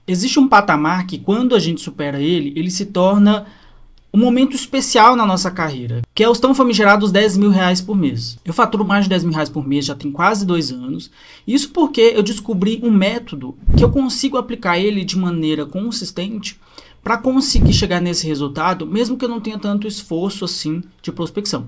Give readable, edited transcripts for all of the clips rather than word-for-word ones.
Existe um patamar que quando a gente supera ele, ele se torna um momento especial na nossa carreira, que é os tão famigerados R$10.000 por mês. Eu faturo mais de R$10.000 por mês já tem quase 2 anos. Isso porque eu descobri um método que eu consigo aplicar ele de maneira consistente para conseguir chegar nesse resultado, mesmo que eu não tenha tanto esforço assim de prospecção.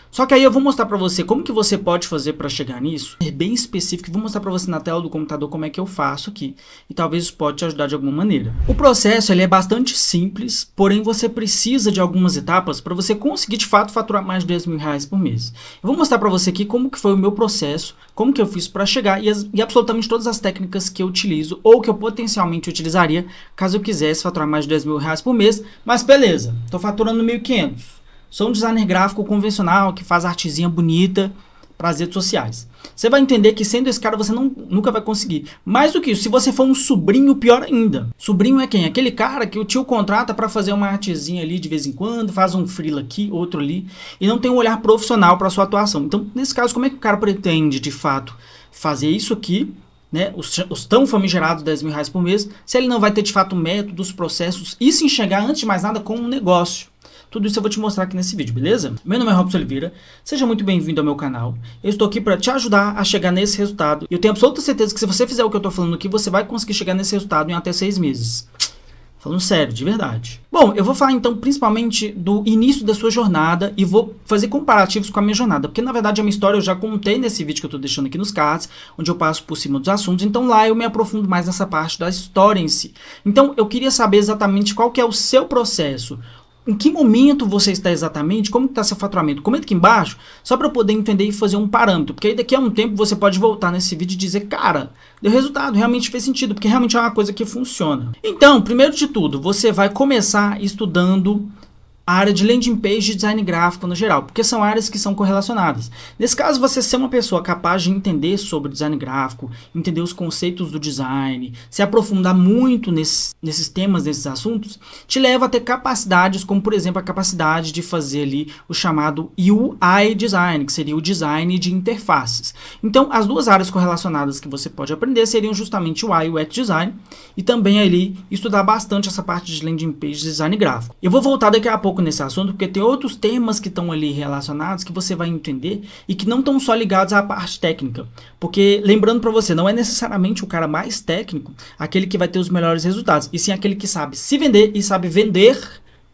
Só que aí eu vou mostrar para você como que você pode fazer para chegar nisso. É bem específico, vou mostrar para você na tela do computador como é que eu faço aqui. E talvez isso pode te ajudar de alguma maneira. O processo ele é bastante simples, porém você precisa de algumas etapas para você conseguir de fato faturar mais de R$10.000 por mês. Eu vou mostrar para você aqui como que foi o meu processo, como que eu fiz para chegar e absolutamente todas as técnicas que eu utilizo ou que eu potencialmente utilizaria caso eu quisesse faturar mais de R$10.000 por mês. Mas beleza, estou faturando 1.500. Sou um designer gráfico convencional que faz artezinha bonita para as redes sociais. Você vai entender que sendo esse cara você nunca vai conseguir. Mais do que isso, se você for um sobrinho, pior ainda. Sobrinho é quem? Aquele cara que o tio contrata para fazer uma artezinha ali de vez em quando, faz um freela aqui, outro ali, e não tem um olhar profissional para sua atuação. Então, nesse caso, como é que o cara pretende, de fato, fazer isso aqui, né, os tão famigerados R$10.000 por mês, se ele não vai ter, de fato, métodos, processos e se enxergar, antes de mais nada, como um negócio? Tudo isso eu vou te mostrar aqui nesse vídeo, beleza? Meu nome é Robson Oliveira, seja muito bem-vindo ao meu canal. Eu estou aqui para te ajudar a chegar nesse resultado. E eu tenho absoluta certeza que se você fizer o que eu estou falando aqui, você vai conseguir chegar nesse resultado em até 6 meses. Falando sério, de verdade. Bom, eu vou falar então principalmente do início da sua jornada e vou fazer comparativos com a minha jornada. Porque na verdade a minha história eu já contei nesse vídeo que eu estou deixando aqui nos cards, onde eu passo por cima dos assuntos. Então lá eu me aprofundo mais nessa parte da história em si. Então eu queria saber exatamente qual que é o seu processo. Em que momento você está exatamente, como está seu faturamento? Comenta aqui embaixo, só para eu poder entender e fazer um parâmetro. Porque aí daqui a um tempo você pode voltar nesse vídeo e dizer, cara, deu resultado, realmente fez sentido, porque realmente é uma coisa que funciona. Então, primeiro de tudo, você vai começar estudando a área de landing page e design gráfico no geral, porque são áreas que são correlacionadas. Nesse caso, você ser uma pessoa capaz de entender sobre design gráfico, entender os conceitos do design, se aprofundar muito nesses temas, nesses assuntos, te leva a ter capacidades como, por exemplo, a capacidade de fazer ali o chamado UI design, que seria o design de interfaces. Então, as duas áreas correlacionadas que você pode aprender seriam justamente o UI e o UX design, e também ali estudar bastante essa parte de landing page e design gráfico. Eu vou voltar daqui a pouco nesse assunto, porque tem outros temas que estão ali relacionados que você vai entender e que não estão só ligados à parte técnica. Porque, lembrando para você, não é necessariamente o cara mais técnico aquele que vai ter os melhores resultados, e sim aquele que sabe se vender e sabe vender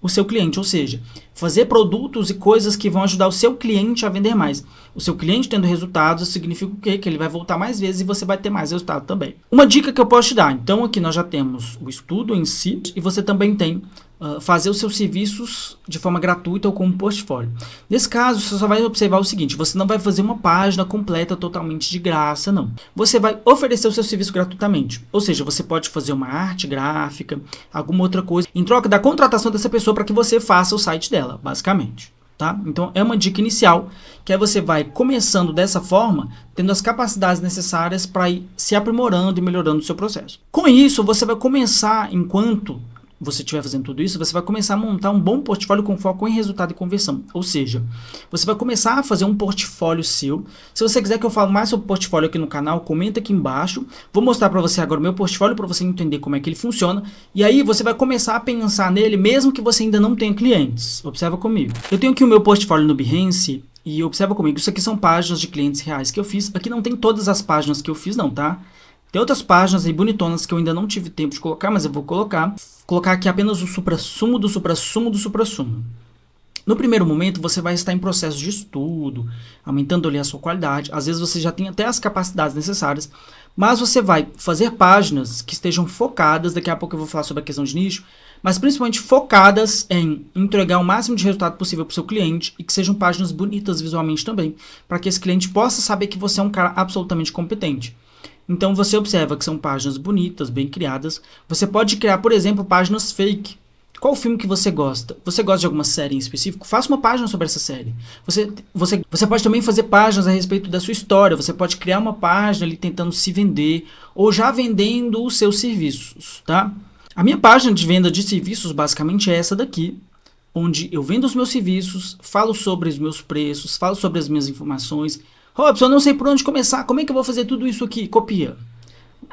o seu cliente, ou seja, fazer produtos e coisas que vão ajudar o seu cliente a vender mais. O seu cliente tendo resultados significa o quê? Que ele vai voltar mais vezes e você vai ter mais resultado também. Uma dica que eu posso te dar, então aqui nós já temos o estudo em si e você também tem fazer os seus serviços de forma gratuita ou como portfólio. Nesse caso, você só vai observar o seguinte, você não vai fazer uma página completa totalmente de graça, não. Você vai oferecer o seu serviço gratuitamente, ou seja, você pode fazer uma arte gráfica, alguma outra coisa, em troca da contratação dessa pessoa para que você faça o site dela, basicamente. Tá? Então é uma dica inicial, que aí você vai começando dessa forma, tendo as capacidades necessárias para ir se aprimorando e melhorando o seu processo. Com isso, você vai começar, enquanto você estiver fazendo tudo isso, você vai começar a montar um bom portfólio com foco em resultado e conversão. Ou seja, você vai começar a fazer um portfólio seu. Se você quiser que eu fale mais sobre portfólio aqui no canal, comenta aqui embaixo. Vou mostrar para você agora o meu portfólio para você entender como é que ele funciona. E aí você vai começar a pensar nele mesmo que você ainda não tenha clientes. Observa comigo. Eu tenho aqui o meu portfólio no Behance e observa comigo. Isso aqui são páginas de clientes reais que eu fiz. Aqui não tem todas as páginas que eu fiz não, tá? Tem outras páginas aí bonitonas que eu ainda não tive tempo de colocar, mas eu vou colocar. Colocar aqui apenas o suprassumo do suprassumo do suprassumo. No primeiro momento, você vai estar em processo de estudo, aumentando ali a sua qualidade. Às vezes você já tem até as capacidades necessárias, mas você vai fazer páginas que estejam focadas, daqui a pouco eu vou falar sobre a questão de nicho, mas principalmente focadas em entregar o máximo de resultado possível para o seu cliente e que sejam páginas bonitas visualmente também, para que esse cliente possa saber que você é um cara absolutamente competente. Então você observa que são páginas bonitas, bem criadas. Você pode criar, por exemplo, páginas fake. Qual o filme que você gosta? Você gosta de alguma série em específico? Faça uma página sobre essa série. Você pode também fazer páginas a respeito da sua história. Você pode criar uma página ali tentando se vender ou já vendendo os seus serviços, tá? A minha página de venda de serviços basicamente é essa daqui, onde eu vendo os meus serviços, falo sobre os meus preços, falo sobre as minhas informações. Robson, eu não sei por onde começar, como é que eu vou fazer tudo isso aqui? Copia.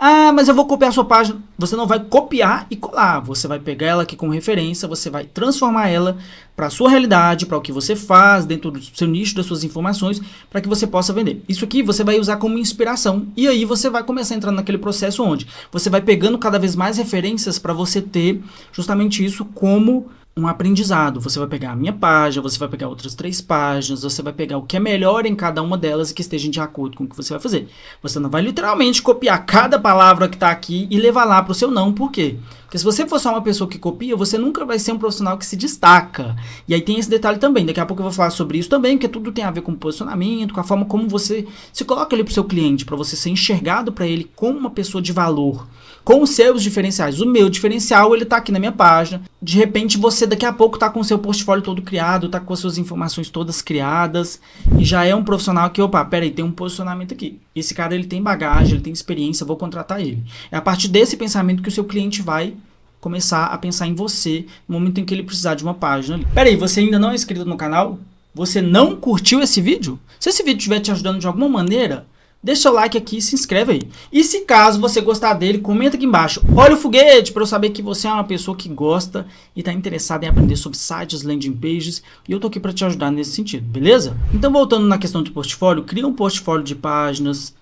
Ah, mas eu vou copiar a sua página. Você não vai copiar e colar. Você vai pegar ela aqui como referência, você vai transformar ela para a sua realidade, para o que você faz, dentro do seu nicho, das suas informações, para que você possa vender. Isso aqui você vai usar como inspiração. E aí você vai começar a entrar naquele processo onde você vai pegando cada vez mais referências para você ter justamente isso como um aprendizado. Você vai pegar a minha página, você vai pegar outras 3 páginas, você vai pegar o que é melhor em cada uma delas e que esteja de acordo com o que você vai fazer. Você não vai literalmente copiar cada palavra que está aqui e levar lá para o seu não. Por quê? Porque se você for só uma pessoa que copia, você nunca vai ser um profissional que se destaca. E aí tem esse detalhe também. Daqui a pouco eu vou falar sobre isso também, porque tudo tem a ver com posicionamento, com a forma como você se coloca ali para o seu cliente, para você ser enxergado para ele como uma pessoa de valor, com os seus diferenciais. O meu diferencial, ele tá aqui na minha página. De repente, você daqui a pouco tá com o seu portfólio todo criado, tá com as suas informações todas criadas, e já é um profissional que, opa, peraí, tem um posicionamento aqui. Esse cara, ele tem bagagem, ele tem experiência, vou contratar ele. É a partir desse pensamento que o seu cliente vai começar a pensar em você no momento em que ele precisar de uma página ali. Peraí, você ainda não é inscrito no canal? Você não curtiu esse vídeo? Se esse vídeo estiver te ajudando de alguma maneira, deixa seu like aqui e se inscreve aí. E se caso você gostar dele, comenta aqui embaixo. Olha o foguete para eu saber que você é uma pessoa que gosta e está interessada em aprender sobre sites, landing pages. E eu tô aqui para te ajudar nesse sentido, beleza? Então, voltando na questão do portfólio, cria um portfólio de páginas,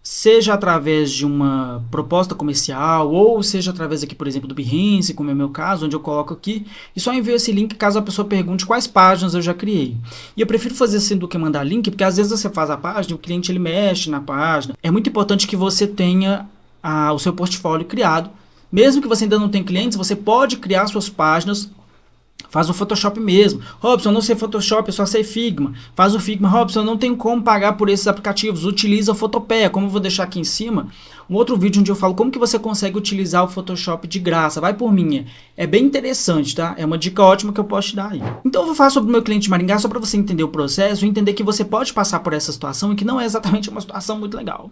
seja através de uma proposta comercial, ou seja através aqui, por exemplo, do Behance, como é o meu caso, onde eu coloco aqui, e só envio esse link caso a pessoa pergunte quais páginas eu já criei. E eu prefiro fazer assim do que mandar link, porque às vezes você faz a página, o cliente ele mexe na página. É muito importante que você tenha o seu portfólio criado. Mesmo que você ainda não tenha clientes, você pode criar suas páginas. Faz o Photoshop mesmo. Robson, eu não sei Photoshop, eu só sei Figma. Faz o Figma. Robson, eu não tenho como pagar por esses aplicativos. Utiliza o Photopea, como eu vou deixar aqui em cima. Um outro vídeo onde eu falo como que você consegue utilizar o Photoshop de graça. Vai por mim. É bem interessante, tá? É uma dica ótima que eu posso te dar aí. Então eu vou falar sobre o meu cliente de Maringá só para você entender o processo e entender que você pode passar por essa situação e que não é exatamente uma situação muito legal.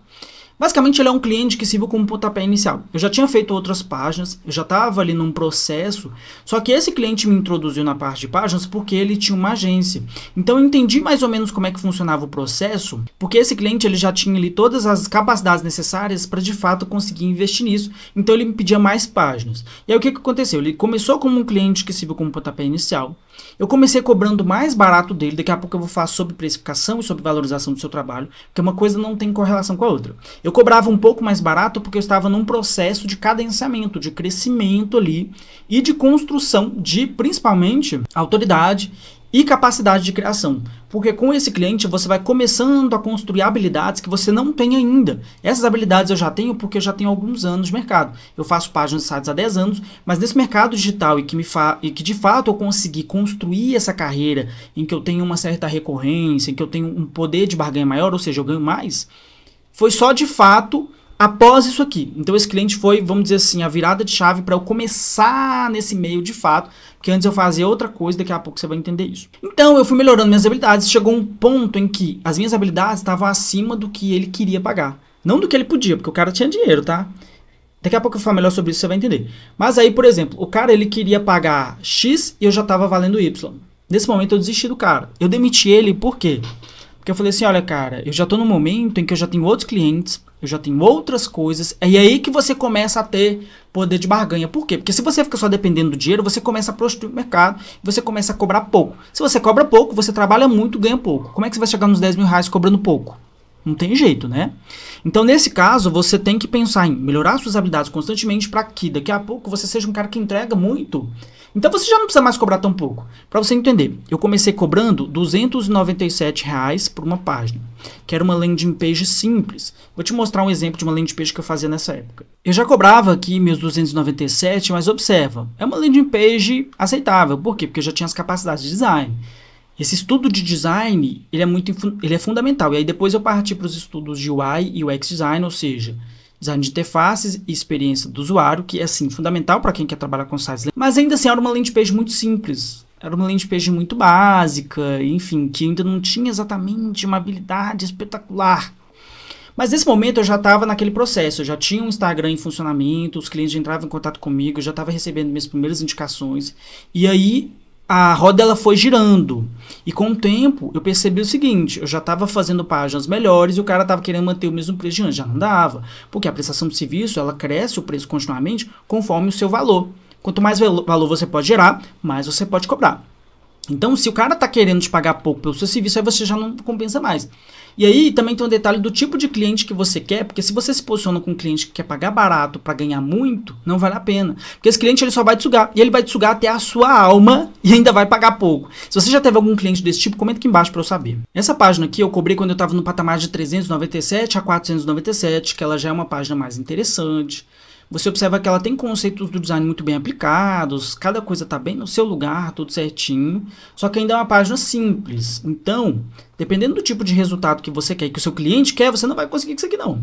Basicamente, ele é um cliente que serviu como pontapé inicial. Eu já tinha feito outras páginas, eu já estava ali num processo, só que esse cliente me introduziu na parte de páginas porque ele tinha uma agência. Então, eu entendi mais ou menos como é que funcionava o processo, porque esse cliente ele já tinha ali todas as capacidades necessárias para, de fato, conseguir investir nisso. Então, ele me pedia mais páginas. E aí, o que aconteceu? Ele começou como um cliente que serviu como pontapé inicial. Eu comecei cobrando mais barato dele, daqui a pouco eu vou falar sobre precificação e sobre valorização do seu trabalho, porque uma coisa não tem correlação com a outra. Eu cobrava um pouco mais barato porque eu estava num processo de cadenciamento, de crescimento ali e de construção de, principalmente, autoridade e capacidade de criação. Porque com esse cliente você vai começando a construir habilidades que você não tem ainda. Essas habilidades eu já tenho porque eu já tenho alguns anos de mercado. Eu faço páginas de sites há 10 anos, mas nesse mercado digital e que de fato eu consegui construir essa carreira em que eu tenho uma certa recorrência, em que eu tenho um poder de barganha maior, ou seja, eu ganho mais, foi só de fato após isso aqui. Então esse cliente foi, vamos dizer assim, a virada de chave para eu começar nesse meio de fato, porque antes eu fazia outra coisa, daqui a pouco você vai entender isso. Então eu fui melhorando minhas habilidades, chegou um ponto em que as minhas habilidades estavam acima do que ele queria pagar. Não do que ele podia, porque o cara tinha dinheiro, tá? Daqui a pouco eu falo melhor sobre isso, você vai entender. Mas aí, por exemplo, o cara ele queria pagar X e eu já estava valendo Y. Nesse momento eu desisti do cara. Eu demiti ele, por quê? Porque eu falei assim, olha cara, eu já estou num momento em que eu já tenho outros clientes, eu já tenho outras coisas, é aí que você começa a ter poder de barganha. Por quê? Porque se você fica só dependendo do dinheiro, você começa a prostituir o mercado, você começa a cobrar pouco. Se você cobra pouco, você trabalha muito, ganha pouco. Como é que você vai chegar nos 10 mil reais cobrando pouco? Não tem jeito, né? Então, nesse caso, você tem que pensar em melhorar suas habilidades constantemente para que daqui a pouco você seja um cara que entrega muito. Então, você já não precisa mais cobrar tão pouco. Para você entender, eu comecei cobrando R$ 297 por uma página, que era uma landing page simples. Vou te mostrar um exemplo de uma landing page que eu fazia nessa época. Eu já cobrava aqui meus 297, mas observa, é uma landing page aceitável. Por quê? Porque eu já tinha as capacidades de design. Esse estudo de design, ele é fundamental. E aí depois eu parti para os estudos de UI e UX design, ou seja, design de interfaces e experiência do usuário, que é assim, fundamental para quem quer trabalhar com sites. Mas ainda assim era uma landing page muito simples. Era uma landing page muito básica, enfim, que ainda não tinha exatamente uma habilidade espetacular. Mas nesse momento eu já estava naquele processo, eu já tinha um Instagram em funcionamento, os clientes já entravam em contato comigo, eu já estava recebendo minhas primeiras indicações. E aí a roda ela foi girando. E com o tempo, eu percebi o seguinte, eu já estava fazendo páginas melhores e o cara estava querendo manter o mesmo preço de antes, já não dava. Porque a prestação de serviço, ela cresce o preço continuamente conforme o seu valor. Quanto mais valor você pode gerar, mais você pode cobrar. Então, se o cara está querendo te pagar pouco pelo seu serviço, aí você já não compensa mais. E aí também tem um detalhe do tipo de cliente que você quer, porque se você se posiciona com um cliente que quer pagar barato para ganhar muito, não vale a pena. Porque esse cliente ele só vai te sugar, e ele vai te sugar até a sua alma e ainda vai pagar pouco. Se você já teve algum cliente desse tipo, comenta aqui embaixo para eu saber. Essa página aqui eu cobrei quando eu estava no patamar de 397 a 497, que ela já é uma página mais interessante. Você observa que ela tem conceitos do design muito bem aplicados, cada coisa está bem no seu lugar, tudo certinho, só que ainda é uma página simples. Então, dependendo do tipo de resultado que você quer e que o seu cliente quer, você não vai conseguir isso aqui não.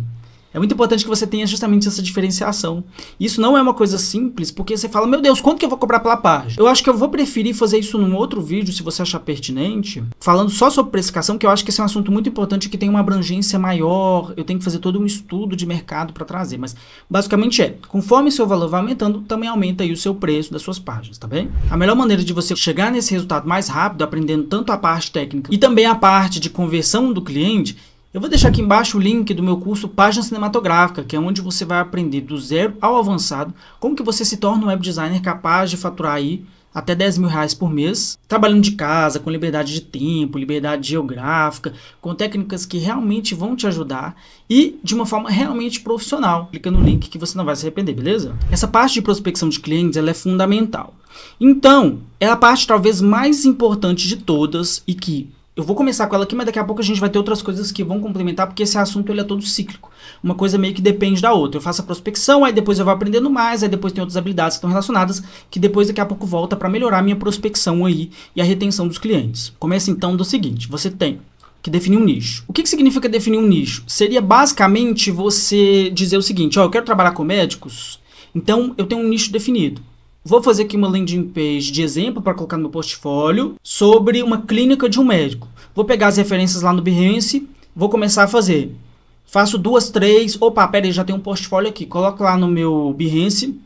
É muito importante que você tenha justamente essa diferenciação. Isso não é uma coisa simples, porque você fala, meu Deus, quanto que eu vou cobrar pela página? Eu acho que eu vou preferir fazer isso num outro vídeo, se você achar pertinente, falando só sobre precificação, que eu acho que esse é um assunto muito importante, que tem uma abrangência maior, eu tenho que fazer todo um estudo de mercado para trazer, mas basicamente conforme seu valor vai aumentando, também aumenta aí o seu preço das suas páginas, tá bem? A melhor maneira de você chegar nesse resultado mais rápido, aprendendo tanto a parte técnica e também a parte de conversão do cliente, eu vou deixar aqui embaixo o link do meu curso Página Cinematográfica, que é onde você vai aprender do zero ao avançado, como que você se torna um web designer capaz de faturar aí até 10 mil reais por mês, trabalhando de casa, com liberdade de tempo, liberdade geográfica, com técnicas que realmente vão te ajudar e de uma forma realmente profissional. Clica no link que você não vai se arrepender, beleza? Essa parte de prospecção de clientes ela é fundamental. Então, é a parte talvez mais importante de todas e que eu vou começar com ela aqui, mas daqui a pouco a gente vai ter outras coisas que vão complementar, porque esse assunto ele é todo cíclico. Uma coisa meio que depende da outra. Eu faço a prospecção, aí depois eu vou aprendendo mais, aí depois tem outras habilidades que estão relacionadas, que depois daqui a pouco volta para melhorar a minha prospecção aí e a retenção dos clientes. Começa então do seguinte, você tem que definir um nicho. O que significa definir um nicho? Seria basicamente você dizer o seguinte, ó, eu quero trabalhar com médicos, então eu tenho um nicho definido. Vou fazer aqui uma landing page de exemplo para colocar no meu portfólio sobre uma clínica de um médico. Vou pegar as referências lá no Behance, vou começar a fazer. Faço 2, 3, opa, pera aí, já tem um portfólio aqui. Coloco lá no meu Behance,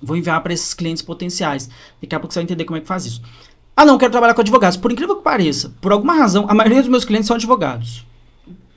vou enviar para esses clientes potenciais. Daqui a pouco você vai entender como é que faz isso. Ah não, quero trabalhar com advogados. Por incrível que pareça, por alguma razão, a maioria dos meus clientes são advogados.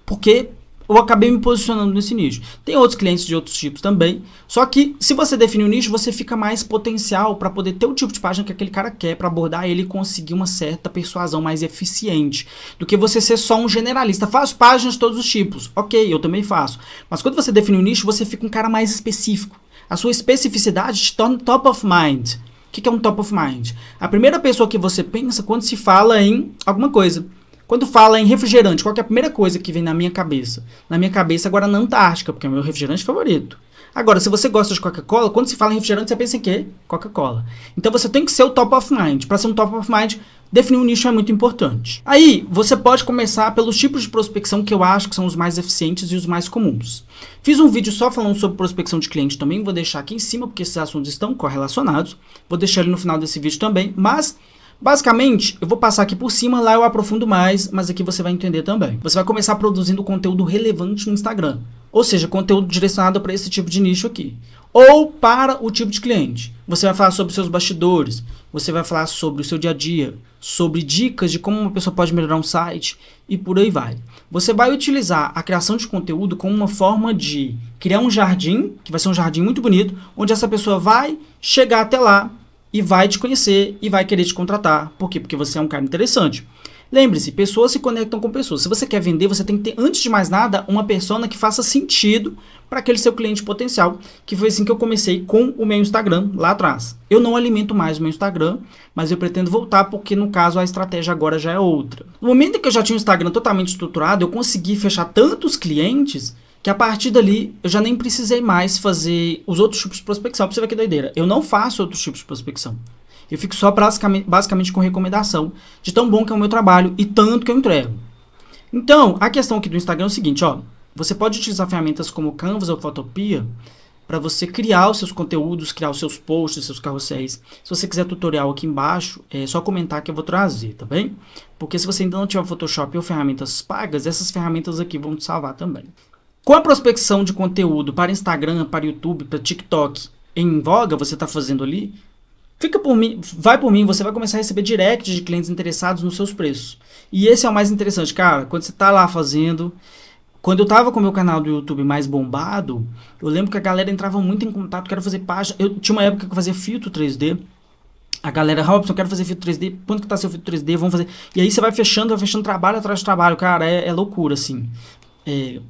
Porque eu acabei me posicionando nesse nicho. Tem outros clientes de outros tipos também, só que se você definir o nicho, você fica mais potencial para poder ter o tipo de página que aquele cara quer, para abordar ele e conseguir uma certa persuasão mais eficiente, do que você ser só um generalista. Faço páginas de todos os tipos, ok, eu também faço, mas quando você define o nicho, você fica um cara mais específico. A sua especificidade te torna top of mind. O que é um top of mind? A primeira pessoa que você pensa quando se fala em alguma coisa. Quando fala em refrigerante, qual que é a primeira coisa que vem na minha cabeça? Na minha cabeça agora na Antártica, porque é o meu refrigerante favorito. Agora, se você gosta de Coca-Cola, quando se fala em refrigerante, você pensa em quê? Coca-Cola. Então você tem que ser o top of mind. Para ser um top of mind, definir um nicho é muito importante. Aí, você pode começar pelos tipos de prospecção que eu acho que são os mais eficientes e os mais comuns. Fiz um vídeo só falando sobre prospecção de cliente também, vou deixar aqui em cima, porque esses assuntos estão correlacionados. Vou deixar ele no final desse vídeo também, mas basicamente, eu vou passar aqui por cima, lá eu aprofundo mais, mas aqui você vai entender também. Você vai começar produzindo conteúdo relevante no Instagram, ou seja, conteúdo direcionado para esse tipo de nicho aqui, ou para o tipo de cliente. Você vai falar sobre seus bastidores, você vai falar sobre o seu dia a dia, sobre dicas de como uma pessoa pode melhorar um site e por aí vai. Você vai utilizar a criação de conteúdo como uma forma de criar um jardim, que vai ser um jardim muito bonito, onde essa pessoa vai chegar até lá, e vai te conhecer e vai querer te contratar. Por quê? Porque você é um cara interessante. Lembre-se, pessoas se conectam com pessoas. Se você quer vender, você tem que ter, antes de mais nada, uma persona que faça sentido para aquele seu cliente potencial, que foi assim que eu comecei com o meu Instagram lá atrás. Eu não alimento mais o meu Instagram, mas eu pretendo voltar porque, no caso, a estratégia agora já é outra. No momento em que eu já tinha o Instagram totalmente estruturado, eu consegui fechar tantos clientes que a partir dali eu já nem precisei mais fazer os outros tipos de prospecção. Pra você ver que doideira. Eu não faço outros tipos de prospecção. Eu fico só basicamente com recomendação de tão bom que é o meu trabalho e tanto que eu entrego. Então, a questão aqui do Instagram é o seguinte, ó. Você pode utilizar ferramentas como Canvas ou Photopea para você criar os seus conteúdos, criar os seus posts, seus carrosséis. Se você quiser tutorial aqui embaixo, é só comentar que eu vou trazer, tá bem? Porque se você ainda não tiver Photoshop ou ferramentas pagas, essas ferramentas aqui vão te salvar também. Com a prospecção de conteúdo para Instagram, para YouTube, para TikTok em voga, você está fazendo ali, Fica por mim, vai por mim, você vai começar a receber direct de clientes interessados nos seus preços. E esse é o mais interessante, cara, quando você tá lá fazendo... Quando eu tava com o meu canal do YouTube mais bombado, eu lembro que a galera entrava muito em contato, quero fazer página... Eu tinha uma época que eu fazia filtro 3D. A galera, Robson, eu quero fazer filtro 3D, quanto que tá seu filtro 3D? Vamos fazer... E aí você vai fechando trabalho atrás de trabalho, cara, é loucura, assim.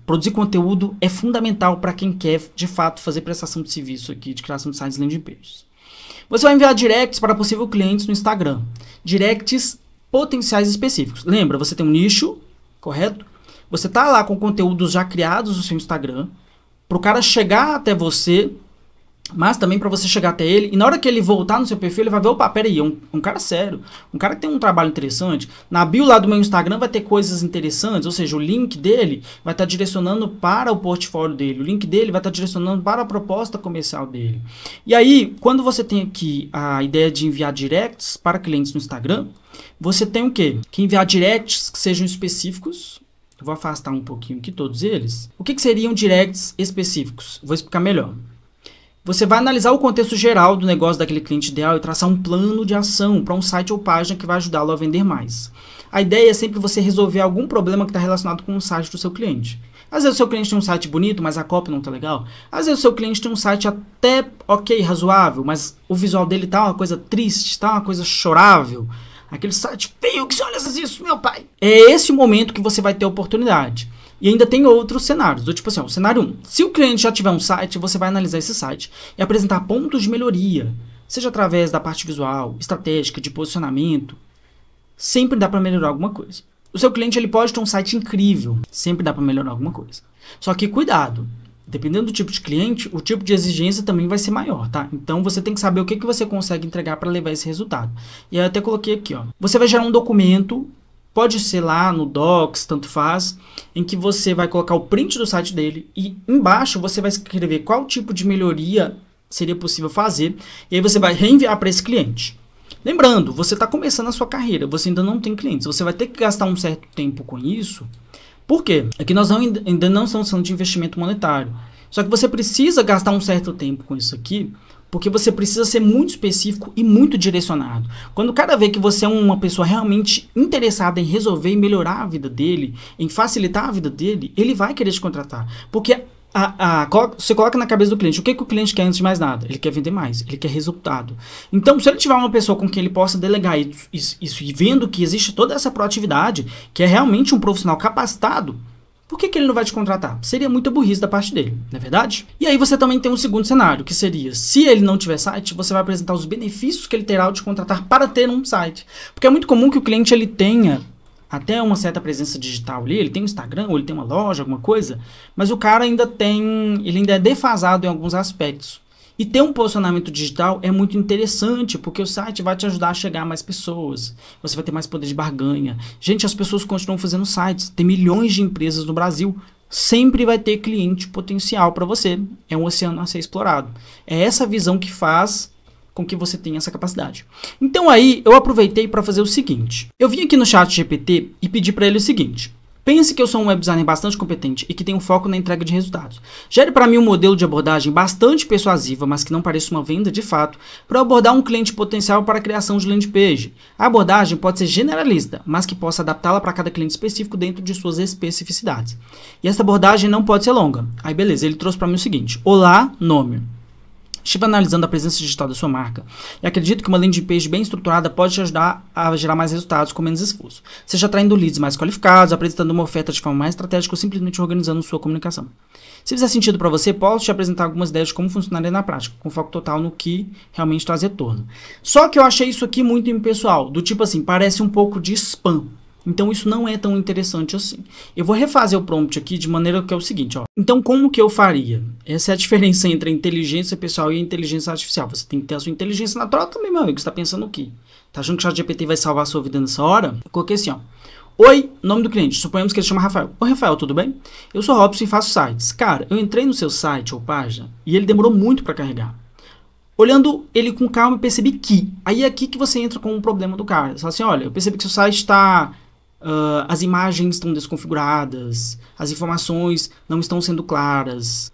Produzir conteúdo é fundamental para quem quer, de fato, fazer prestação de serviço aqui, de criação de sites landing pages. Você vai enviar directs para possíveis clientes no Instagram. Directs potenciais específicos. Lembra, você tem um nicho, correto? Você tá lá com conteúdos já criados no seu Instagram, para o cara chegar até você, mas também para você chegar até ele, e na hora que ele voltar no seu perfil, ele vai ver, opa, peraí, é um cara sério, um cara que tem um trabalho interessante. Na bio lá do meu Instagram vai ter coisas interessantes, ou seja, o link dele vai estar direcionando para o portfólio dele, o link dele vai estar direcionando para a proposta comercial dele. E aí, quando você tem aqui a ideia de enviar directs para clientes no Instagram, você tem o quê? Que enviar directs que sejam específicos. Eu vou afastar um pouquinho aqui todos eles. O que seriam directs específicos? Vou explicar melhor. Você vai analisar o contexto geral do negócio daquele cliente ideal e traçar um plano de ação para um site ou página que vai ajudá-lo a vender mais. A ideia é sempre você resolver algum problema que está relacionado com o site do seu cliente. Às vezes o seu cliente tem um site bonito, mas a copy não está legal. Às vezes o seu cliente tem um site até ok, razoável, mas o visual dele tá uma coisa triste, tá uma coisa chorável. Aquele site feio que você olha isso, meu pai. É esse o momento que você vai ter oportunidade. E ainda tem outros cenários, do tipo assim, o cenário 1. Se o cliente já tiver um site, você vai analisar esse site e apresentar pontos de melhoria, seja através da parte visual, estratégica, de posicionamento. Sempre dá para melhorar alguma coisa. O seu cliente ele pode ter um site incrível, sempre dá para melhorar alguma coisa. Só que cuidado, dependendo do tipo de cliente, o tipo de exigência também vai ser maior, tá? Então você tem que saber o que você consegue entregar para levar esse resultado. E aí eu até coloquei aqui, ó. Você vai gerar um documento, pode ser lá no Docs, tanto faz, em que você vai colocar o print do site dele e embaixo você vai escrever qual tipo de melhoria seria possível fazer e aí você vai reenviar para esse cliente. Lembrando, você está começando a sua carreira, você ainda não tem clientes, você vai ter que gastar um certo tempo com isso. Por quê? É que nós ainda não estamos falando de investimento monetário. Só que você precisa gastar um certo tempo com isso aqui, porque você precisa ser muito específico e muito direcionado. Quando o cara vê que você é uma pessoa realmente interessada em resolver e melhorar a vida dele, em facilitar a vida dele, ele vai querer te contratar. Porque você coloca na cabeça do cliente, o que o cliente quer antes de mais nada? Ele quer vender mais, ele quer resultado. Então, se ele tiver uma pessoa com quem ele possa delegar isso e vendo que existe toda essa proatividade, que é realmente um profissional capacitado, por que ele não vai te contratar? Seria muita burrice da parte dele, não é verdade? E aí você também tem um segundo cenário, que seria, se ele não tiver site, você vai apresentar os benefícios que ele terá ao te contratar para ter um site. Porque é muito comum que o cliente ele tenha até uma certa presença digital ali, ele tem um Instagram, ou ele tem uma loja, alguma coisa, mas o cara ainda é defasado em alguns aspectos. E ter um posicionamento digital é muito interessante, porque o site vai te ajudar a chegar a mais pessoas, você vai ter mais poder de barganha. Gente, as pessoas continuam fazendo sites, tem milhões de empresas no Brasil, sempre vai ter cliente potencial para você, é um oceano a ser explorado. É essa visão que faz com que você tenha essa capacidade. Então aí, eu aproveitei para fazer o seguinte. Eu vim aqui no ChatGPT e pedi para ele o seguinte. Pense que eu sou um web designer bastante competente e que tenho foco na entrega de resultados. Gere para mim um modelo de abordagem bastante persuasiva, mas que não pareça uma venda de fato, para abordar um cliente potencial para a criação de landing page. A abordagem pode ser generalista, mas que possa adaptá-la para cada cliente específico dentro de suas especificidades. E essa abordagem não pode ser longa. Aí beleza, ele trouxe para mim o seguinte. Olá, nome. Estive analisando a presença digital da sua marca e acredito que uma landing page bem estruturada pode te ajudar a gerar mais resultados com menos esforço, seja atraindo leads mais qualificados, apresentando uma oferta de forma mais estratégica ou simplesmente organizando sua comunicação. Se fizer sentido para você, posso te apresentar algumas ideias de como funcionaria na prática, com foco total no que realmente traz retorno. Só que eu achei isso aqui muito impessoal, do tipo assim, parece um pouco de spam. Então isso não é tão interessante assim. Eu vou refazer o prompt aqui de maneira que é o seguinte, ó. Então como que eu faria? Essa é a diferença entre a inteligência pessoal e a inteligência artificial. Você tem que ter a sua inteligência natural também, meu amigo. Você está pensando o quê? Tá achando que o ChatGPT vai salvar a sua vida nessa hora? Eu coloquei assim, ó. Oi, nome do cliente. Suponhamos que ele chama Rafael. Oi, Rafael, tudo bem? Eu sou Robson e faço sites. Cara, eu entrei no seu site ou página e ele demorou muito para carregar. Olhando ele com calma, eu percebi que... Aí é aqui que você entra com um problema do cara. Você fala assim, olha, eu percebi que seu site está... as imagens estão desconfiguradas, as informações não estão sendo claras,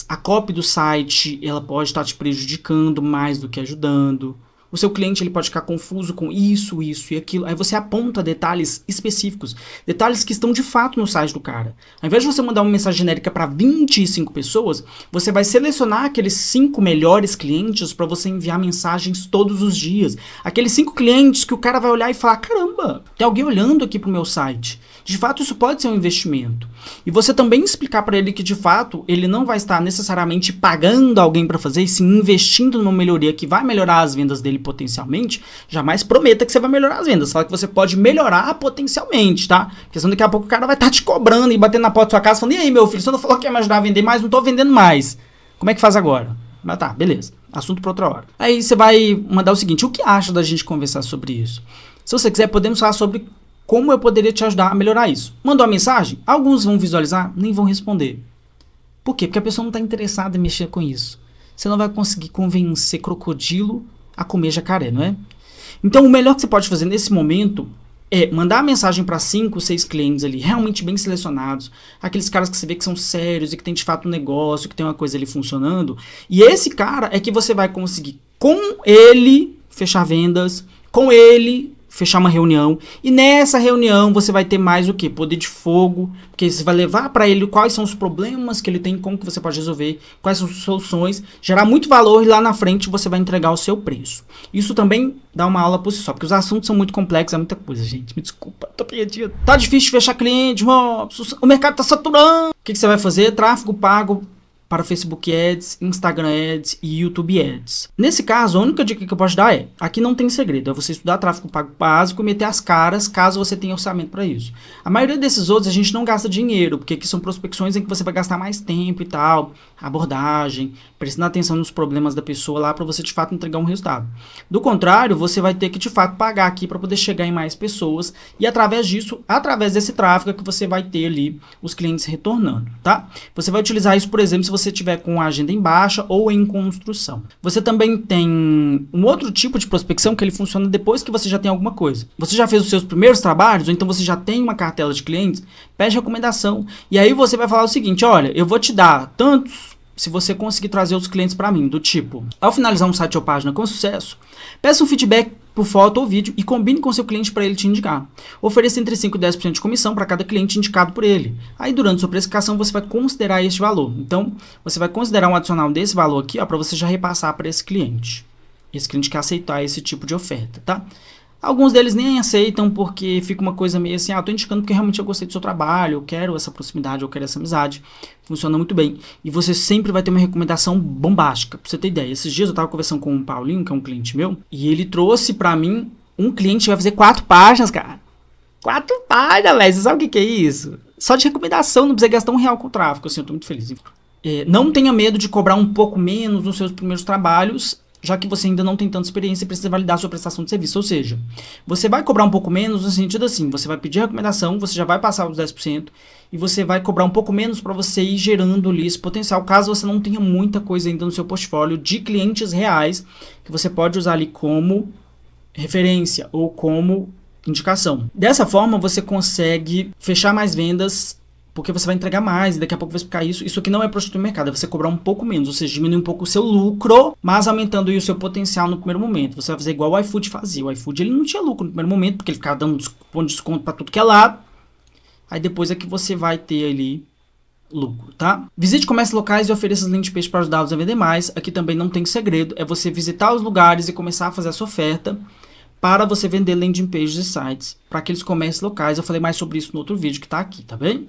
a copy do site ela pode estar te prejudicando mais do que ajudando. O seu cliente ele pode ficar confuso com isso e aquilo. Aí você aponta detalhes específicos, detalhes que estão de fato no site do cara. Ao invés de você mandar uma mensagem genérica para 25 pessoas, você vai selecionar aqueles 5 melhores clientes para você enviar mensagens todos os dias. Aqueles 5 clientes que o cara vai olhar e falar, caramba, tem alguém olhando aqui pro meu site. De fato, isso pode ser um investimento. E você também explicar para ele que, de fato, ele não vai estar necessariamente pagando alguém para fazer, e sim investindo numa melhoria que vai melhorar as vendas dele potencialmente. Jamais prometa que você vai melhorar as vendas. Fala que você pode melhorar potencialmente, tá? Porque senão daqui a pouco o cara vai estar te cobrando e batendo na porta da sua casa falando, e aí, meu filho, você não falou que ia me ajudar a vender mais? Não tô vendendo mais. Como é que faz agora? Mas tá, beleza. Assunto para outra hora. Aí você vai mandar o seguinte, o que acha da gente conversar sobre isso? Se você quiser, podemos falar sobre como eu poderia te ajudar a melhorar isso. Mandou a mensagem? Alguns vão visualizar, nem vão responder. Por quê? Porque a pessoa não está interessada em mexer com isso. Você não vai conseguir convencer crocodilo a comer jacaré, não é? Então, o melhor que você pode fazer nesse momento é mandar a mensagem para 5, 6 clientes ali, realmente bem selecionados, aqueles caras que você vê que são sérios e que tem de fato um negócio, que tem uma coisa ali funcionando. E esse cara é que você vai conseguir, com ele, fechar vendas, com ele fechar uma reunião, e nessa reunião você vai ter mais o que? Poder de fogo, porque você vai levar para ele quais são os problemas que ele tem, como que você pode resolver, quais são as soluções, gerar muito valor e lá na frente você vai entregar o seu preço. Isso também dá uma aula por si só, porque os assuntos são muito complexos, é muita coisa, gente, me desculpa, tô perdido. Tá difícil de fechar cliente, o mercado tá saturando. O que você vai fazer? Tráfego pago para Facebook Ads, Instagram Ads e YouTube Ads. Nesse caso, a única dica que eu posso dar é, aqui não tem segredo, é você estudar tráfego pago básico e meter as caras, caso você tenha orçamento para isso. A maioria desses outros a gente não gasta dinheiro, porque aqui são prospecções em que você vai gastar mais tempo e tal, abordagem, prestando atenção nos problemas da pessoa lá para você de fato entregar um resultado. Do contrário, você vai ter que de fato pagar aqui para poder chegar em mais pessoas e através disso, através desse tráfego é que você vai ter ali os clientes retornando, tá? Você vai utilizar isso, por exemplo, se você tiver com a agenda em baixa ou em construção. Você também tem um outro tipo de prospecção que ele funciona depois que você já tem alguma coisa. Você já fez os seus primeiros trabalhos, ou então você já tem uma cartela de clientes, pede recomendação. E aí você vai falar o seguinte, olha, eu vou te dar tantos se você conseguir trazer os clientes para mim, do tipo, ao finalizar um site ou página com sucesso, peça um feedback por foto ou vídeo e combine com seu cliente para ele te indicar. Ofereça entre 5% e 10% de comissão para cada cliente indicado por ele. Aí durante sua precificação você vai considerar este valor. Então, você vai considerar um adicional desse valor aqui, ó, para você já repassar para esse cliente. Esse cliente que aceitar esse tipo de oferta, tá? Alguns deles nem aceitam porque fica uma coisa meio assim, tô indicando porque realmente eu gostei do seu trabalho, eu quero essa proximidade, eu quero essa amizade. Funciona muito bem. E você sempre vai ter uma recomendação bombástica. Pra você ter ideia, esses dias eu tava conversando com o Paulinho, que é um cliente meu, e ele trouxe pra mim um cliente que vai fazer 4 páginas, cara. 4 páginas, velho. Você sabe o que é isso? Só de recomendação, não precisa gastar R$1 com tráfego, assim, eu tô muito feliz. Não tenha medo de cobrar um pouco menos nos seus primeiros trabalhos, já que você ainda não tem tanta experiência e precisa validar a sua prestação de serviço. Ou seja, você vai cobrar um pouco menos no sentido assim, você vai pedir recomendação, você já vai passar os 10% e você vai cobrar um pouco menos para você ir gerando ali esse potencial, caso você não tenha muita coisa ainda no seu portfólio de clientes reais que você pode usar ali como referência ou como indicação. Dessa forma, você consegue fechar mais vendas porque você vai entregar mais e daqui a pouco vai explicar isso. Isso aqui não é prostituir o mercado, é você cobrar um pouco menos, ou seja, diminuir um pouco o seu lucro, mas aumentando aí o seu potencial no primeiro momento. Você vai fazer igual o iFood fazia. O iFood ele não tinha lucro no primeiro momento, porque ele ficava dando desconto para tudo que é lado. Aí depois é que você vai ter ali lucro, tá? Visite comércios locais e ofereça as landing pages para ajudá-los a vender mais. Aqui também não tem segredo, é você visitar os lugares e começar a fazer a sua oferta para você vender landing pages e sites para aqueles comércios locais. Eu falei mais sobre isso no outro vídeo que tá aqui, tá bem?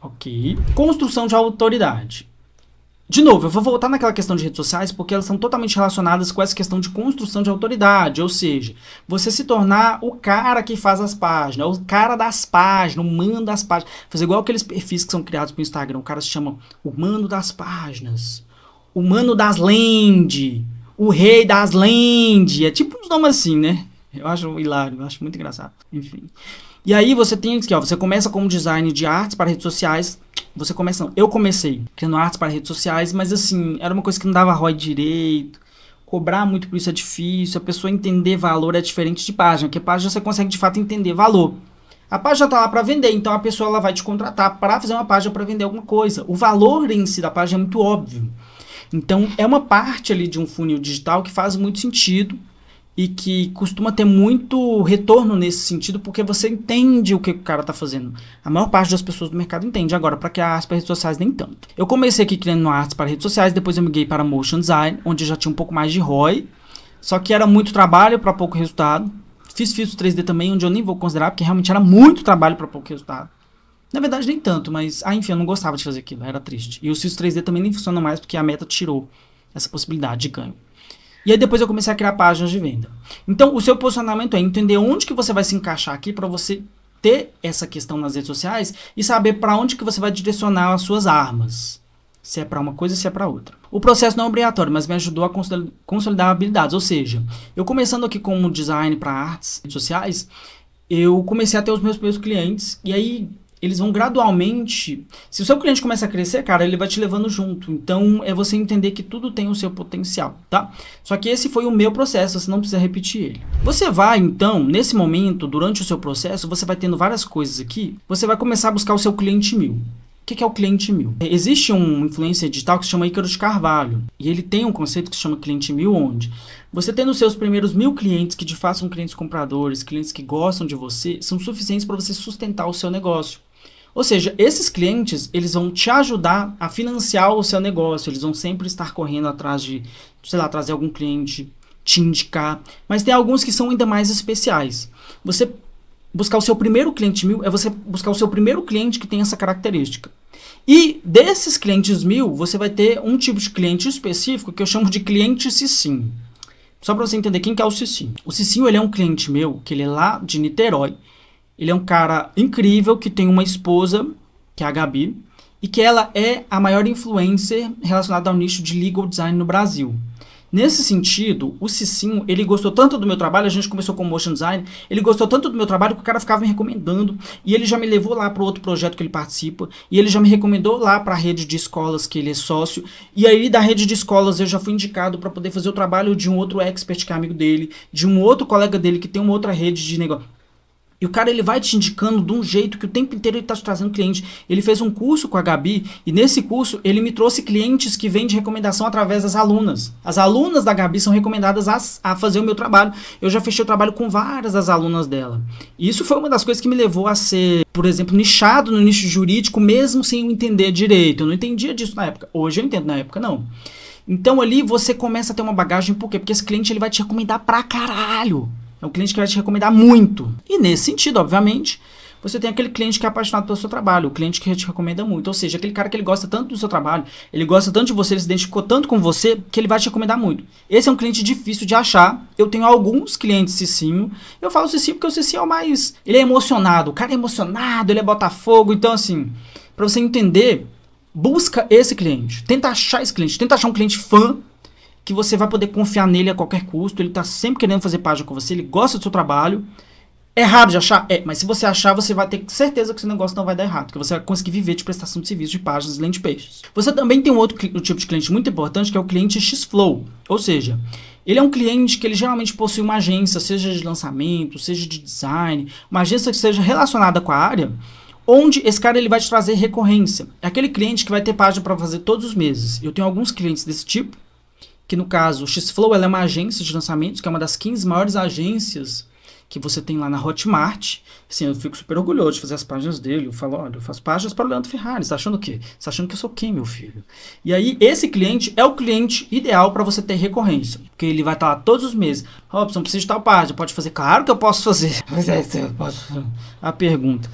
Ok. Construção de autoridade. De novo, eu vou voltar naquela questão de redes sociais porque elas são totalmente relacionadas com essa questão de construção de autoridade, ou seja, você se tornar o cara que faz as páginas, o cara das páginas, o mano das páginas, fazer igual aqueles perfis que são criados pro Instagram, o cara se chama o mano das páginas, o mano das land, o rei das land, é tipo uns nomes assim, né? Eu acho hilário, eu acho muito engraçado, enfim. E aí você tem aqui, ó, você começa como design de artes para redes sociais. Eu comecei criando artes para redes sociais, mas assim, era uma coisa que não dava ROI direito. Cobrar muito por isso é difícil. A pessoa entender valor é diferente de página, porque página você consegue de fato entender valor. A página tá lá para vender, então a pessoa ela vai te contratar para fazer uma página para vender alguma coisa. O valor em si da página é muito óbvio. Então é uma parte ali de um funil digital que faz muito sentido. e que costuma ter muito retorno nesse sentido, porque você entende o que o cara tá fazendo. A maior parte das pessoas do mercado entende. Agora, para criar artes para redes sociais, nem tanto. Eu comecei aqui criando artes para redes sociais, depois eu migrei para motion design, onde eu já tinha um pouco mais de ROI, só que era muito trabalho para pouco resultado. Fiz filtros 3D também, onde eu nem vou considerar, porque realmente era muito trabalho para pouco resultado. Na verdade, nem tanto, mas, enfim, eu não gostava de fazer aquilo, era triste. E os filtros 3D também nem funcionam mais, porque a Meta tirou essa possibilidade de ganho. E aí depois eu comecei a criar páginas de venda. Então, o seu posicionamento é entender onde que você vai se encaixar aqui para você ter essa questão nas redes sociais e saber para onde que você vai direcionar as suas armas. Se é para uma coisa, se é para outra. O processo não é obrigatório, mas me ajudou a consolidar habilidades. Ou seja, eu começando aqui como design para artes redes sociais, eu comecei a ter os meus primeiros clientes e aí eles vão gradualmente... Se o seu cliente começa a crescer, cara, ele vai te levando junto. Então, é você entender que tudo tem o seu potencial, tá? Só que esse foi o meu processo, você não precisa repetir ele. Você vai, então, nesse momento, durante o seu processo, você vai tendo várias coisas aqui, você vai começar a buscar o seu cliente 1000. O que é o cliente 1000? Existe um influencer digital que se chama Ícaro de Carvalho, e ele tem um conceito que se chama cliente 1000, onde você tendo os seus primeiros 1000 clientes, que de fato são clientes compradores, clientes que gostam de você, são suficientes para você sustentar o seu negócio. Ou seja, esses clientes, eles vão te ajudar a financiar o seu negócio, eles vão sempre estar correndo atrás de, sei lá, trazer algum cliente, te indicar, mas tem alguns que são ainda mais especiais. Você buscar o seu primeiro cliente 1000 é você buscar o seu primeiro cliente que tem essa característica. E desses clientes 1000, você vai ter um tipo de cliente específico que eu chamo de cliente Cicinho. Só para você entender quem que é o Cicinho. O Cicinho, ele é um cliente meu, que ele é lá de Niterói. Ele é um cara incrível que tem uma esposa, que é a Gabi, e que ela é a maior influencer relacionada ao nicho de legal design no Brasil. Nesse sentido, o Cicinho, ele gostou tanto do meu trabalho, a gente começou com motion design, ele gostou tanto do meu trabalho que o cara ficava me recomendando, e ele já me levou lá para outro projeto que ele participa, e ele já me recomendou lá para a rede de escolas que ele é sócio, e aí da rede de escolas eu já fui indicado para poder fazer o trabalho de um outro expert que é amigo dele, de um outro colega dele que tem uma outra rede de negócio. E o cara, ele vai te indicando de um jeito que o tempo inteiro ele está te trazendo cliente. Ele fez um curso com a Gabi e nesse curso ele me trouxe clientes que vêm de recomendação através das alunas. As alunas da Gabi são recomendadas a fazer o meu trabalho. Eu já fechei o trabalho com várias das alunas dela. E isso foi uma das coisas que me levou a ser, por exemplo, nichado no nicho jurídico, mesmo sem eu entender direito. Eu não entendia disso na época. Hoje eu entendo, na época não. Então ali você começa a ter uma bagagem. Por quê? Porque esse cliente ele vai te recomendar pra caralho. É um cliente que vai te recomendar muito. E nesse sentido, obviamente, você tem aquele cliente que é apaixonado pelo seu trabalho, o cliente que te recomenda muito. Ou seja, aquele cara que ele gosta tanto do seu trabalho, ele gosta tanto de você, ele se identificou tanto com você, que ele vai te recomendar muito. Esse é um cliente difícil de achar. Eu tenho alguns clientes Cicinho. Eu falo Cicinho porque o Cicinho é o mais... Ele é emocionado. O cara é emocionado, ele é Botafogo. Então, assim, pra você entender, busca esse cliente. Tenta achar esse cliente. Tenta achar um cliente fã, que você vai poder confiar nele a qualquer custo, ele está sempre querendo fazer página com você, ele gosta do seu trabalho. É raro de achar? É, mas se você achar, você vai ter certeza que esse negócio não vai dar errado, que você vai conseguir viver de prestação de serviço de páginas e landing pages. Você também tem um outro tipo de cliente muito importante, que é o cliente X-Flow, ou seja, ele é um cliente que ele geralmente possui uma agência, seja de lançamento, seja de design, uma agência que seja relacionada com a área, onde esse cara ele vai te trazer recorrência. É aquele cliente que vai ter página para fazer todos os meses. Eu tenho alguns clientes desse tipo, que no caso, o X-Flow ela é uma agência de lançamentos, que é uma das 15 maiores agências que você tem lá na Hotmart. Assim, eu fico super orgulhoso de fazer as páginas dele. Eu falo, olha, eu faço páginas para o Leandro Ferrari. Você tá achando o quê? Você tá achando que eu sou quem, meu filho? E aí, esse cliente é o cliente ideal para você ter recorrência. Porque ele vai estar lá todos os meses. Robson, precisa de tal página. Pode fazer? Claro que eu posso fazer. Mas eu posso. A pergunta.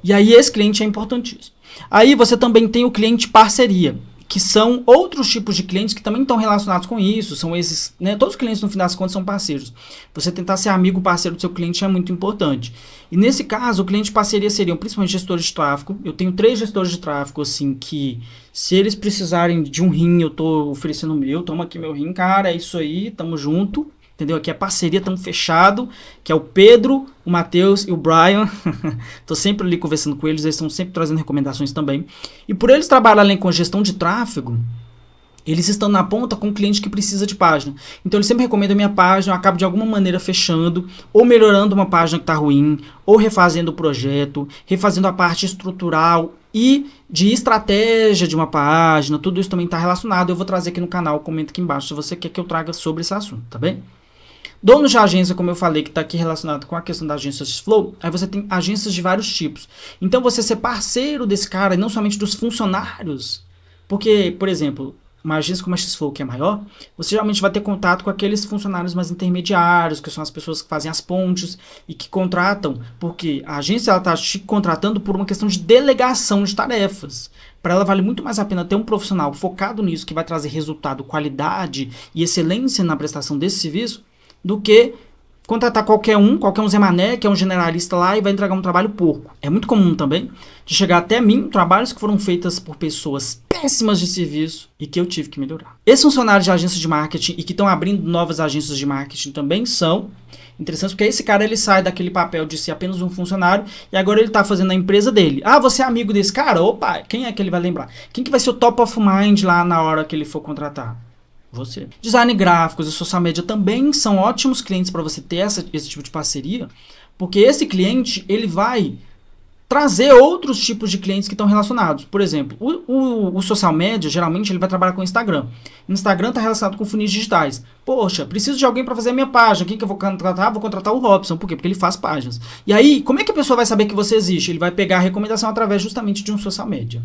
E aí, esse cliente é importantíssimo. Aí, você também tem o cliente parceria, que são outros tipos de clientes que também estão relacionados com isso, são esses, né, todos os clientes no fim das contas são parceiros. Você tentar ser amigo, parceiro do seu cliente é muito importante. E nesse caso, o cliente de parceria seriam principalmente gestores de tráfego. Eu tenho 3 gestores de tráfego, assim, que se eles precisarem de um rim, eu tô oferecendo o meu, toma aqui meu rim, cara, é isso aí, tamo junto. Entendeu? Aqui é parceria, estamos fechado, que é o Pedro, o Matheus e o Brian. Estou sempre ali conversando com eles, eles estão sempre trazendo recomendações também. E por eles trabalharem com gestão de tráfego, eles estão na ponta com o cliente que precisa de página. Então eles sempre recomendam a minha página, eu acabo de alguma maneira fechando, ou melhorando uma página que está ruim, ou refazendo o projeto, refazendo a parte estrutural e de estratégia de uma página. Tudo isso também está relacionado. Eu vou trazer aqui no canal, comenta aqui embaixo se você quer que eu traga sobre esse assunto, tá bem? Donos de agência, como eu falei, que está aqui relacionado com a questão da agência Flow, aí você tem agências de vários tipos. Então, você ser parceiro desse cara, e não somente dos funcionários, porque, por exemplo, uma agência como a X-Flow, que é maior, você geralmente vai ter contato com aqueles funcionários mais intermediários, que são as pessoas que fazem as pontes e que contratam, porque a agência está te contratando por uma questão de delegação de tarefas. Para ela vale muito mais a pena ter um profissional focado nisso, que vai trazer resultado, qualidade e excelência na prestação desse serviço, do que contratar qualquer um Zé Mané, que é um generalista lá e vai entregar um trabalho porco. É muito comum também de chegar até mim trabalhos que foram feitos por pessoas péssimas de serviço e que eu tive que melhorar. Esses funcionários de agências de marketing e que estão abrindo novas agências de marketing também são interessantes, porque esse cara ele sai daquele papel de ser apenas um funcionário e agora ele está fazendo a empresa dele. Ah, você é amigo desse cara? Opa, quem é que ele vai lembrar? Quem que vai ser o top of mind lá na hora que ele for contratar? Você. Design gráficos e social media também são ótimos clientes para você ter esse tipo de parceria, porque esse cliente ele vai trazer outros tipos de clientes que estão relacionados. Por exemplo, o social media, geralmente, ele vai trabalhar com o Instagram. O Instagram está relacionado com funis digitais. Poxa, preciso de alguém para fazer a minha página. Quem que eu vou contratar? Vou contratar o Robson. Por quê? Porque ele faz páginas. E aí, como é que a pessoa vai saber que você existe? Ele vai pegar a recomendação através justamente de um social media.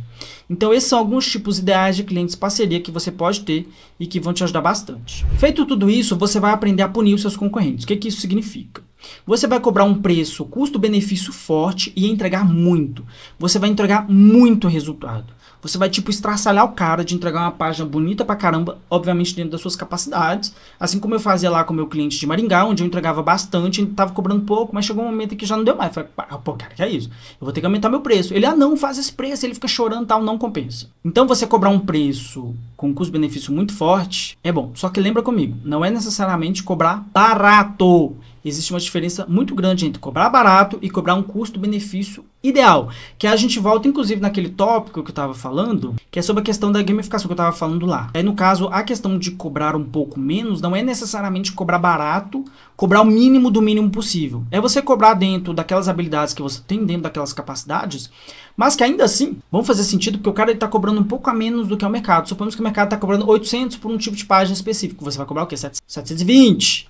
Então, esses são alguns tipos ideais de clientes parceria que você pode ter e que vão te ajudar bastante. Feito tudo isso, você vai aprender a punir os seus concorrentes. O que isso significa? Você vai cobrar um preço, custo-benefício forte e entregar muito. Você vai entregar muito resultado. Você vai, tipo, estraçalhar o cara de entregar uma página bonita pra caramba, obviamente dentro das suas capacidades. Assim como eu fazia lá com o meu cliente de Maringá, onde eu entregava bastante, ele tava cobrando pouco, mas chegou um momento em que já não deu mais. Eu falei, pô, cara, que é isso? Eu vou ter que aumentar meu preço. Ele, não, faz esse preço. Ele fica chorando e tal, não compensa. Então, você cobrar um preço com um custo-benefício muito forte é bom. Só que lembra comigo, não é necessariamente cobrar barato. Existe uma diferença muito grande entre cobrar barato e cobrar um custo-benefício ideal. Que a gente volta, inclusive, naquele tópico que eu estava falando, que é sobre a questão da gamificação que eu estava falando lá. Aí, no caso, a questão de cobrar um pouco menos não é necessariamente cobrar barato, cobrar o mínimo do mínimo possível. É você cobrar dentro daquelas habilidades que você tem, dentro daquelas capacidades, mas que ainda assim vão fazer sentido, porque o cara está cobrando um pouco a menos do que é o mercado. Suponhamos que o mercado está cobrando 800 por um tipo de página específico. Você vai cobrar o quê? 720.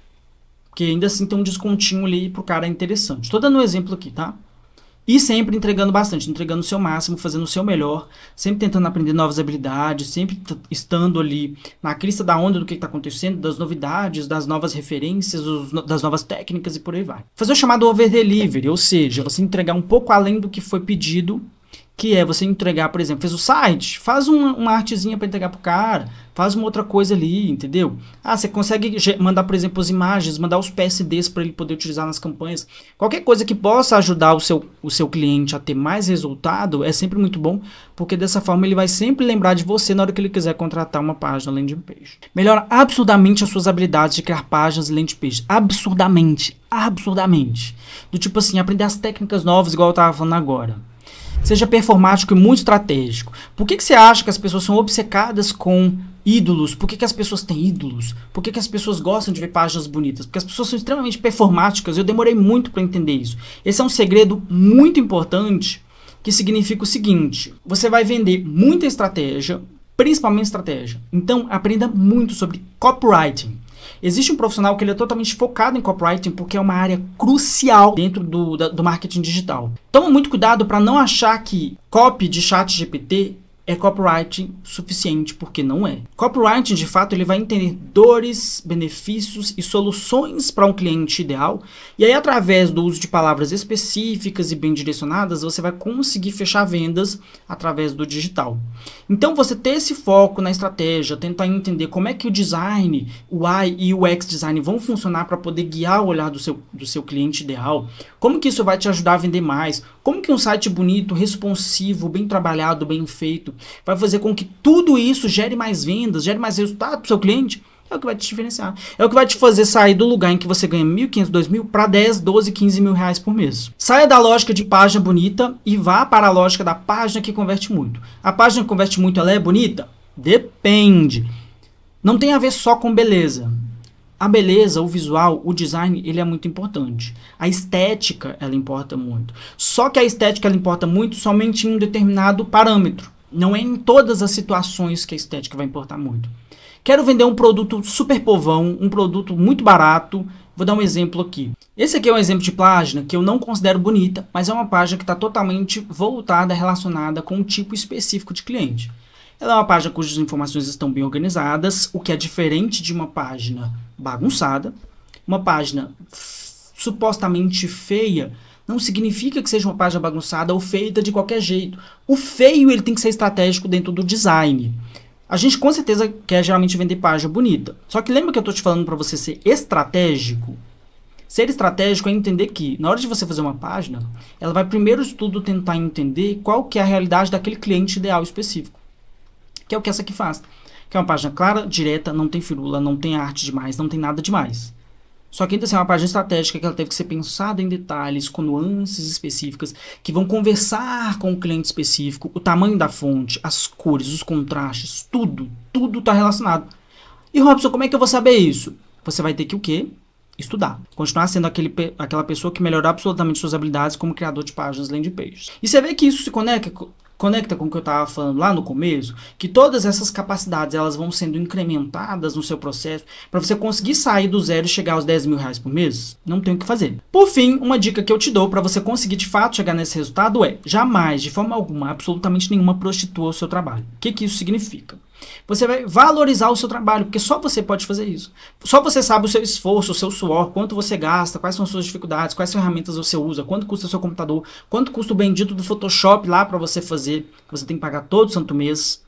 Porque ainda assim tem um descontinho ali pro cara interessante. Estou dando um exemplo aqui, tá? E sempre entregando bastante, entregando o seu máximo, fazendo o seu melhor, sempre tentando aprender novas habilidades, sempre estando ali na crista da onda do que está acontecendo, das novidades, das novas referências, das novas técnicas e por aí vai. Fazer o chamado over delivery, ou seja, você entregar um pouco além do que foi pedido, que é você entregar, por exemplo, fez o site, faz uma artezinha para entregar pro cara, faz uma outra coisa ali, entendeu? Você consegue mandar, por exemplo, as imagens, mandar os PSDs para ele poder utilizar nas campanhas. Qualquer coisa que possa ajudar o seu cliente a ter mais resultado é sempre muito bom, porque dessa forma ele vai sempre lembrar de você na hora que ele quiser contratar uma página landing page. Melhora absurdamente as suas habilidades de criar páginas landing page. Absurdamente. Do tipo assim, aprender as técnicas novas, igual eu estava falando agora. Seja performático e muito estratégico. Por que você acha que as pessoas são obcecadas com ídolos? Por que as pessoas têm ídolos? Por que as pessoas gostam de ver páginas bonitas? Porque as pessoas são extremamente performáticas. Eu demorei muito para entender isso. Esse é um segredo muito importante, que significa o seguinte: você vai vender muita estratégia, principalmente estratégia. Então, aprenda muito sobre copywriting. Existe um profissional que ele é totalmente focado em copywriting porque é uma área crucial dentro do marketing digital. Toma muito cuidado para não achar que copy de ChatGPT é copywriting suficiente, porque não é. Copywriting, de fato, ele vai entender dores, benefícios e soluções para um cliente ideal, e aí através do uso de palavras específicas e bem direcionadas, você vai conseguir fechar vendas através do digital. Então, você ter esse foco na estratégia, tentar entender como é que o design, o UI e o UX design vão funcionar para poder guiar o olhar do seu cliente ideal, como que isso vai te ajudar a vender mais, como que um site bonito, responsivo, bem trabalhado, bem feito, vai fazer com que tudo isso gere mais vendas, gere mais resultado para o seu cliente, é o que vai te diferenciar. É o que vai te fazer sair do lugar em que você ganha 1.500, 2.000 para 10, 12, 15 mil reais por mês. Saia da lógica de página bonita e vá para a lógica da página que converte muito. A página que converte muito, ela é bonita? Depende. Não tem a ver só com beleza. A beleza, o visual, o design, ele é muito importante. A estética, ela importa muito. Só que a estética, ela importa muito somente em um determinado parâmetro. Não é em todas as situações que a estética vai importar muito. Quero vender um produto super povão, um produto muito barato. Vou dar um exemplo aqui. Esse aqui é um exemplo de página que eu não considero bonita, mas é uma página que está totalmente voltada, relacionada com um tipo específico de cliente. Ela é uma página cujas informações estão bem organizadas, o que é diferente de uma página bagunçada. Uma página supostamente feia não significa que seja uma página bagunçada ou feita de qualquer jeito. O feio ele tem que ser estratégico dentro do design. A gente com certeza quer geralmente vender página bonita. Só que lembra que eu estou te falando para você ser estratégico? Ser estratégico é entender que, na hora de você fazer uma página, ela vai primeiro de tudo tentar entender qual que é a realidade daquele cliente ideal específico. Que é o que essa aqui faz. Que é uma página clara, direta, não tem firula, não tem arte demais, não tem nada demais. Só que ainda assim é uma página estratégica que ela teve que ser pensada em detalhes, com nuances específicas, que vão conversar com o cliente específico, o tamanho da fonte, as cores, os contrastes, tudo está relacionado. E Robson, como é que eu vou saber isso? Você vai ter que o quê? Estudar. Continuar sendo aquela pessoa que melhorar absolutamente suas habilidades como criador de páginas landing pages. E você vê que isso se conecta com o que eu estava falando lá no começo, que todas essas capacidades elas vão sendo incrementadas no seu processo para você conseguir sair do zero e chegar aos 10 mil reais por mês. Não tem o que fazer. Por fim, uma dica que eu te dou para você conseguir de fato chegar nesse resultado é: jamais, de forma alguma, absolutamente nenhuma, prostitua o seu trabalho. O que isso significa? Você vai valorizar o seu trabalho, porque só você pode fazer isso. Só você sabe o seu esforço, o seu suor, quanto você gasta, quais são as suas dificuldades, quais ferramentas você usa, quanto custa o seu computador, quanto custa o bendito do Photoshop lá para você fazer, que você tem que pagar todo santo mês.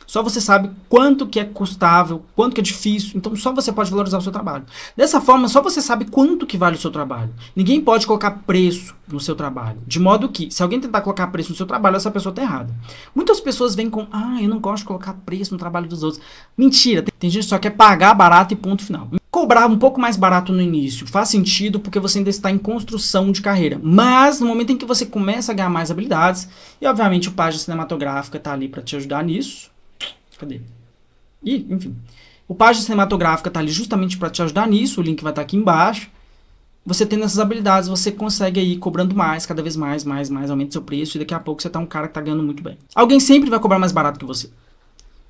Só você sabe quanto que é custável, quanto que é difícil, então só você pode valorizar o seu trabalho. Dessa forma, só você sabe quanto que vale o seu trabalho. Ninguém pode colocar preço no seu trabalho, de modo que, se alguém tentar colocar preço no seu trabalho, essa pessoa está errada. Muitas pessoas vêm com, eu não gosto de colocar preço no trabalho dos outros. Mentira, tem gente que só quer pagar barato e ponto final. Cobrar um pouco mais barato no início faz sentido porque você ainda está em construção de carreira. Mas no momento em que você começa a ganhar mais habilidades, e obviamente o página cinematográfica está ali para te ajudar nisso. Cadê? Enfim. O página cinematográfica está ali justamente para te ajudar nisso. O link vai estar aqui embaixo. Você tendo essas habilidades, você consegue aí cobrando mais, cada vez mais, aumenta seu preço. E daqui a pouco você tá um cara que está ganhando muito bem. Alguém sempre vai cobrar mais barato que você.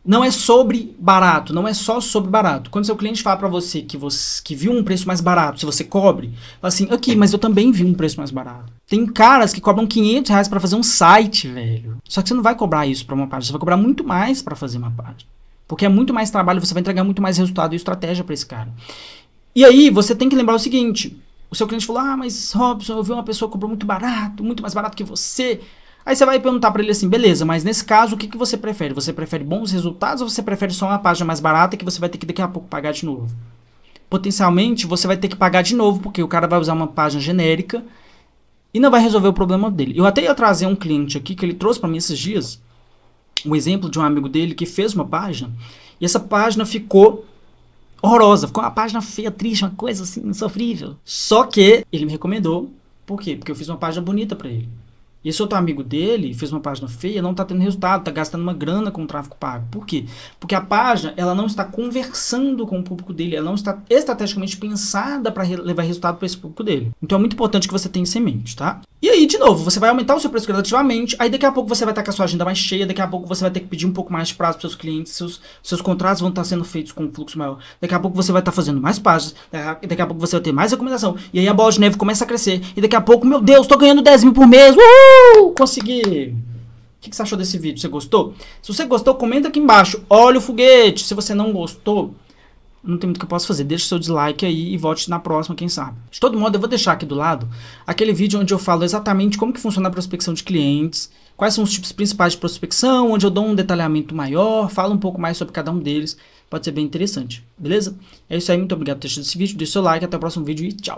Não é sobre barato, não é só sobre barato. Quando seu cliente fala para você que viu um preço mais barato, se você cobre, fala assim, aqui, mas eu também vi um preço mais barato. Tem caras que cobram 500 reais para fazer um site, velho. Só que você não vai cobrar isso para uma página, você vai cobrar muito mais para fazer uma página. Porque é muito mais trabalho, você vai entregar muito mais resultado e estratégia para esse cara. E aí, você tem que lembrar o seguinte, o seu cliente falou, mas Robson, eu vi uma pessoa que cobrou muito barato, muito mais barato que você. Aí você vai perguntar para ele assim, beleza, mas nesse caso, o que você prefere? Você prefere bons resultados ou você prefere só uma página mais barata que você vai ter que daqui a pouco pagar de novo? Potencialmente, você vai ter que pagar de novo, porque o cara vai usar uma página genérica e não vai resolver o problema dele. Eu até ia trazer um cliente aqui que ele trouxe para mim esses dias, um exemplo de um amigo dele que fez uma página, e essa página ficou horrorosa, ficou uma página feia, triste, uma coisa assim, insofrível. Só que ele me recomendou, por quê? Porque eu fiz uma página bonita para ele. E esse outro amigo dele fez uma página feia, não está tendo resultado, está gastando uma grana com o tráfego pago. Por quê? Porque a página ela não está conversando com o público dele, ela não está estrategicamente pensada para levar resultado para esse público dele. Então é muito importante que você tenha isso em mente, tá? E aí, de novo, você vai aumentar o seu preço gradativamente, aí daqui a pouco você vai estar com a sua agenda mais cheia, daqui a pouco você vai ter que pedir um pouco mais de prazo para seus clientes, seus contratos vão estar sendo feitos com um fluxo maior, daqui a pouco você vai estar fazendo mais páginas, daqui a pouco você vai ter mais recomendação, e aí a bola de neve começa a crescer, e daqui a pouco, meu Deus, estou ganhando 10 mil por mês, consegui! O que você achou desse vídeo? Você gostou? Se você gostou, comenta aqui embaixo, olha o foguete. Se você não gostou, não tem muito que eu possa fazer. Deixa o seu dislike aí e volte na próxima, quem sabe. De todo modo, eu vou deixar aqui do lado aquele vídeo onde eu falo exatamente como que funciona a prospecção de clientes, quais são os tipos principais de prospecção, onde eu dou um detalhamento maior, falo um pouco mais sobre cada um deles. Pode ser bem interessante, beleza? É isso aí, muito obrigado por ter assistido esse vídeo, deixa o seu like, até o próximo vídeo e tchau!